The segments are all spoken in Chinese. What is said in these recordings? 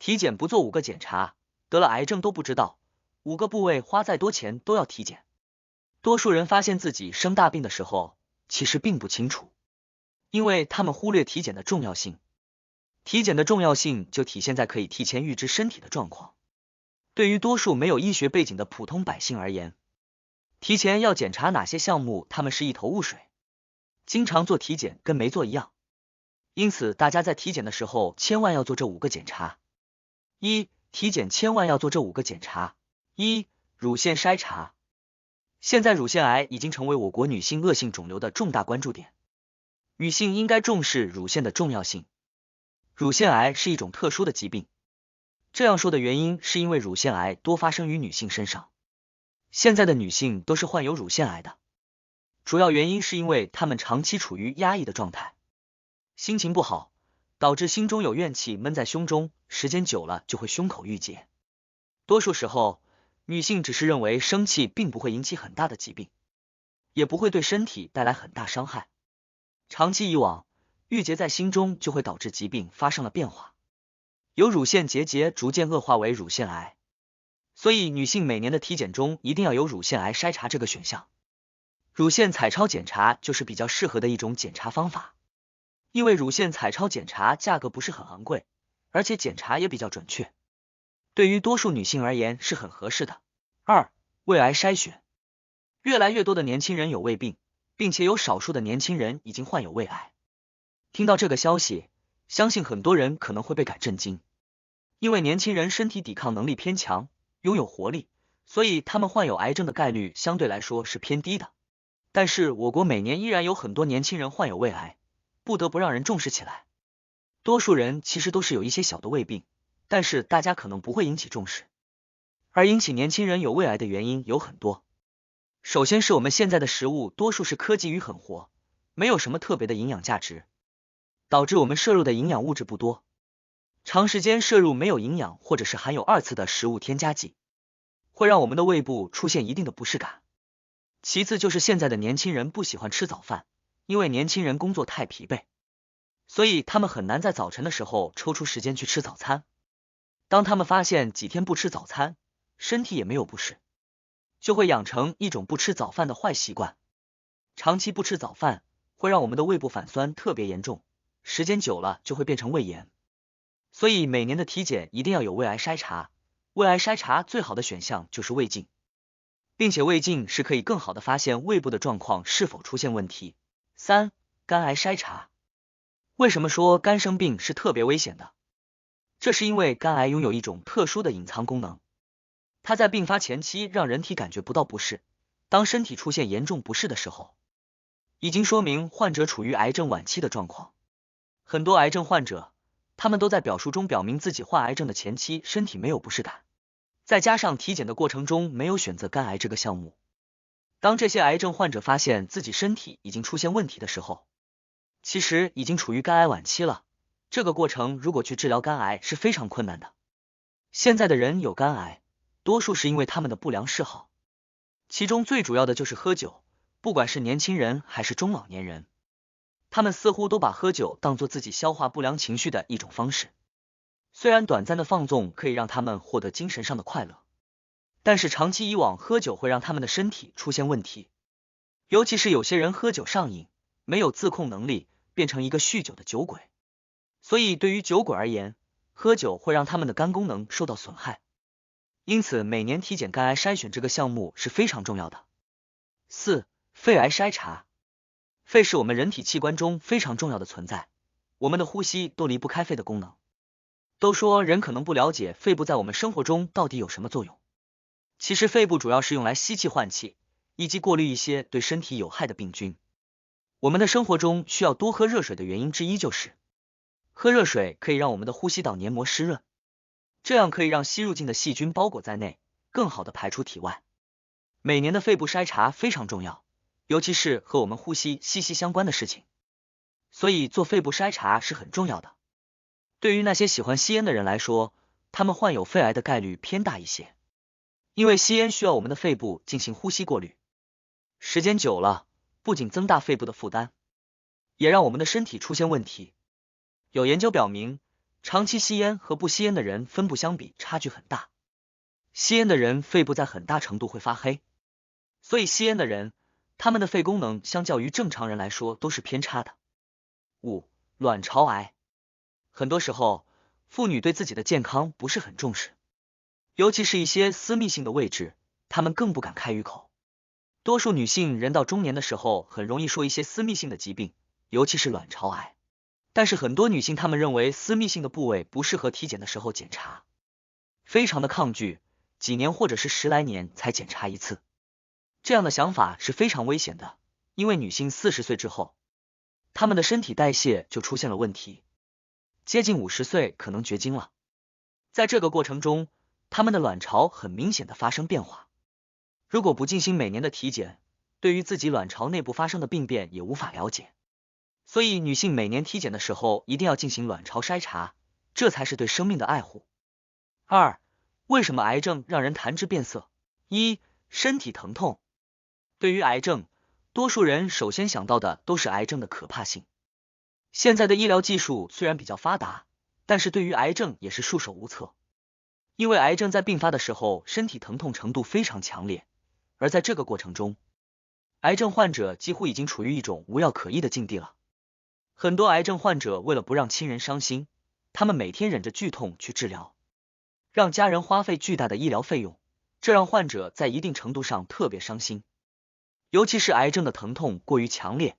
体检不做5个检查，得了癌症都不知道，5个部位花再多钱都要体检。多数人发现自己生大病的时候，其实并不清楚，因为他们忽略体检的重要性。体检的重要性就体现在可以提前预知身体的状况。对于多数没有医学背景的普通百姓而言，提前要检查哪些项目，他们是一头雾水，经常做体检跟没做一样。因此，大家在体检的时候千万要做这5个检查。体检千万要做这5个检查。乳腺筛查。现在乳腺癌已经成为我国女性恶性肿瘤的重大关注点，女性应该重视乳腺的重要性。乳腺癌是一种特殊的疾病，这样说的原因是因为乳腺癌多发生于女性身上。现在的女性都是患有乳腺癌的，主要原因是因为她们长期处于压抑的状态，心情不好，导致心中有怨气闷在胸中，时间久了就会胸口郁结。多数时候，女性只是认为生气并不会引起很大的疾病，也不会对身体带来很大伤害。长期以往，郁结在心中就会导致疾病发生了变化，由乳腺结节逐渐恶化为乳腺癌。所以女性每年的体检中一定要有乳腺癌筛查这个选项。乳腺彩超检查就是比较适合的一种检查方法，因为乳腺彩超检查价格不是很昂贵，而且检查也比较准确，对于多数女性而言是很合适的。胃癌筛选。越来越多的年轻人有胃病，并且有少数的年轻人已经患有胃癌。听到这个消息，相信很多人可能会倍感震惊，因为年轻人身体抵抗能力偏强，拥有活力，所以他们患有癌症的概率相对来说是偏低的。但是我国每年依然有很多年轻人患有胃癌，不得不让人重视起来。多数人其实都是有一些小的胃病，但是大家可能不会引起重视。而引起年轻人有胃癌的原因有很多。首先是我们现在的食物多数是科技与狠活，没有什么特别的营养价值，导致我们摄入的营养物质不多。长时间摄入没有营养或者是含有2次的食物添加剂，会让我们的胃部出现一定的不适感。其次就是现在的年轻人不喜欢吃早饭，因为年轻人工作太疲惫，所以他们很难在早晨的时候抽出时间去吃早餐。当他们发现几天不吃早餐，身体也没有不适，就会养成一种不吃早饭的坏习惯。长期不吃早饭会让我们的胃部反酸特别严重，时间久了就会变成胃炎。所以每年的体检一定要有胃癌筛查。胃癌筛查最好的选项就是胃镜，并且胃镜是可以更好的发现胃部的状况是否出现问题。肝癌筛查。为什么说肝生病是特别危险的？这是因为肝癌拥有一种特殊的隐藏功能，它在病发前期让人体感觉不到不适，当身体出现严重不适的时候，已经说明患者处于癌症晚期的状况。很多癌症患者，他们都在表述中表明自己患癌症的前期身体没有不适感，再加上体检的过程中没有选择肝癌这个项目。当这些癌症患者发现自己身体已经出现问题的时候，其实已经处于肝癌晚期了。这个过程如果去治疗肝癌是非常困难的。现在的人有肝癌，多数是因为他们的不良嗜好，其中最主要的就是喝酒，不管是年轻人还是中老年人，他们似乎都把喝酒当作自己消化不良情绪的一种方式。虽然短暂的放纵可以让他们获得精神上的快乐，但是长期以往喝酒会让他们的身体出现问题，尤其是有些人喝酒上瘾，没有自控能力，变成一个酗酒的酒鬼。所以对于酒鬼而言，喝酒会让他们的肝功能受到损害，因此每年体检肝癌筛选这个项目是非常重要的。肺癌筛查。肺是我们人体器官中非常重要的存在，我们的呼吸都离不开肺的功能。都说人可能不了解肺部在我们生活中到底有什么作用，其实肺部主要是用来吸气换气，以及过滤一些对身体有害的病菌。我们的生活中需要多喝热水的原因之一就是喝热水可以让我们的呼吸道黏膜湿润，这样可以让吸入进的细菌包裹在内，更好的排出体外。每年的肺部筛查非常重要，尤其是和我们呼吸息息相关的事情，所以做肺部筛查是很重要的。对于那些喜欢吸烟的人来说，他们患有肺癌的概率偏大一些，因为吸烟需要我们的肺部进行呼吸过滤，时间久了，不仅增大肺部的负担，也让我们的身体出现问题。有研究表明，长期吸烟和不吸烟的人分布相比差距很大。吸烟的人肺部在很大程度会发黑，所以吸烟的人，他们的肺功能相较于正常人来说都是偏差的。5. 卵巢癌。很多时候，妇女对自己的健康不是很重视，尤其是一些私密性的位置，她们更不敢开于口。多数女性人到中年的时候，很容易说一些私密性的疾病，尤其是卵巢癌。但是很多女性她们认为私密性的部位不适合体检的时候检查，非常的抗拒，几年或者是10来年才检查一次。这样的想法是非常危险的，因为女性40岁之后，她们的身体代谢就出现了问题，接近50岁可能绝经了。在这个过程中，她们的卵巢很明显的发生变化。如果不进行每年的体检，对于自己卵巢内部发生的病变也无法了解。所以女性每年体检的时候一定要进行卵巢筛查，这才是对生命的爱护。2. 为什么癌症让人谈之变色？1. 身体疼痛。对于癌症，多数人首先想到的都是癌症的可怕性。现在的医疗技术虽然比较发达，但是对于癌症也是束手无策。因为癌症在并发的时候，身体疼痛程度非常强烈，而在这个过程中，癌症患者几乎已经处于一种无药可医的境地了。很多癌症患者为了不让亲人伤心，他们每天忍着剧痛去治疗，让家人花费巨大的医疗费用，这让患者在一定程度上特别伤心。尤其是癌症的疼痛过于强烈，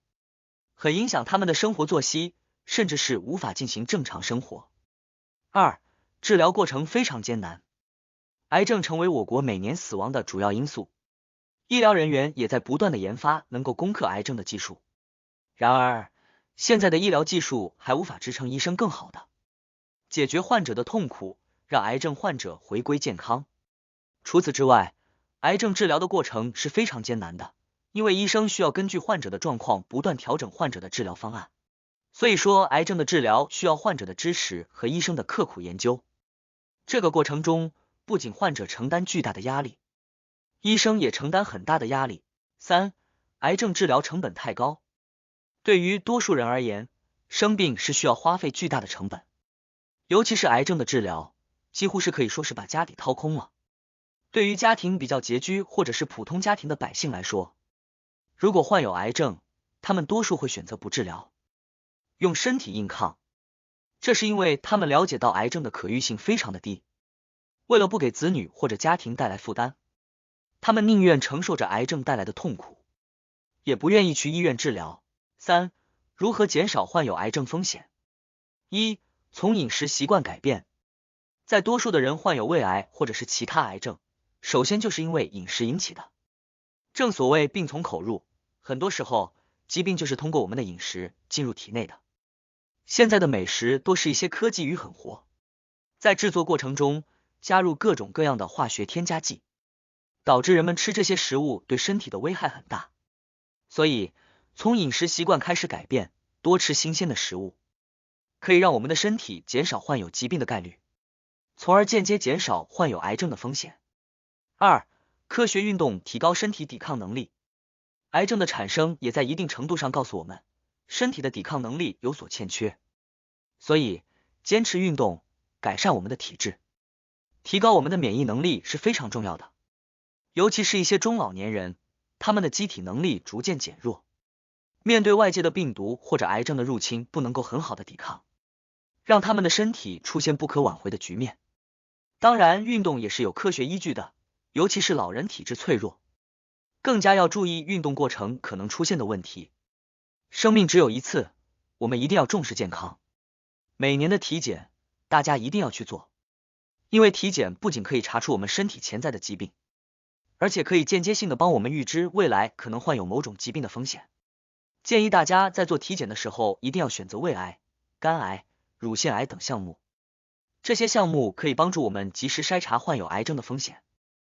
很影响他们的生活作息，甚至是无法进行正常生活。2. 治疗过程非常艰难。癌症成为我国每年死亡的主要因素，医疗人员也在不断的研发能够攻克癌症的技术。然而，现在的医疗技术还无法支撑医生更好的解决患者的痛苦，让癌症患者回归健康。除此之外，癌症治疗的过程是非常艰难的，因为医生需要根据患者的状况不断调整患者的治疗方案。所以说，癌症的治疗需要患者的支持和医生的刻苦研究。这个过程中，不仅患者承担巨大的压力，医生也承担很大的压力。3. 癌症治疗成本太高。对于多数人而言，生病是需要花费巨大的成本，尤其是癌症的治疗，几乎是可以说是把家底掏空了。对于家庭比较拮据或者是普通家庭的百姓来说，如果患有癌症，他们多数会选择不治疗，用身体硬抗。这是因为他们了解到癌症的可预性非常的低，为了不给子女或者家庭带来负担，他们宁愿承受着癌症带来的痛苦，也不愿意去医院治疗。3. 如何减少患有癌症风险？1. 从饮食习惯改变。在多数的人患有胃癌或者是其他癌症，首先就是因为饮食引起的。正所谓病从口入，很多时候疾病就是通过我们的饮食进入体内的。现在的美食多是一些科技与狠活，在制作过程中加入各种各样的化学添加剂，导致人们吃这些食物对身体的危害很大。所以从饮食习惯开始改变，多吃新鲜的食物，可以让我们的身体减少患有疾病的概率，从而间接减少患有癌症的风险。2. 科学运动提高身体抵抗能力。癌症的产生也在一定程度上告诉我们，身体的抵抗能力有所欠缺，所以坚持运动，改善我们的体质，提高我们的免疫能力是非常重要的。尤其是一些中老年人，他们的机体能力逐渐减弱，面对外界的病毒或者癌症的入侵不能够很好的抵抗，让他们的身体出现不可挽回的局面。当然，运动也是有科学依据的，尤其是老人体质脆弱，更加要注意运动过程可能出现的问题。生命只有一次，我们一定要重视健康。每年的体检，大家一定要去做，因为体检不仅可以查出我们身体潜在的疾病，而且可以间接性的帮我们预知未来可能患有某种疾病的风险。建议大家在做体检的时候，一定要选择胃癌、肝癌、乳腺癌等项目，这些项目可以帮助我们及时筛查患有癌症的风险。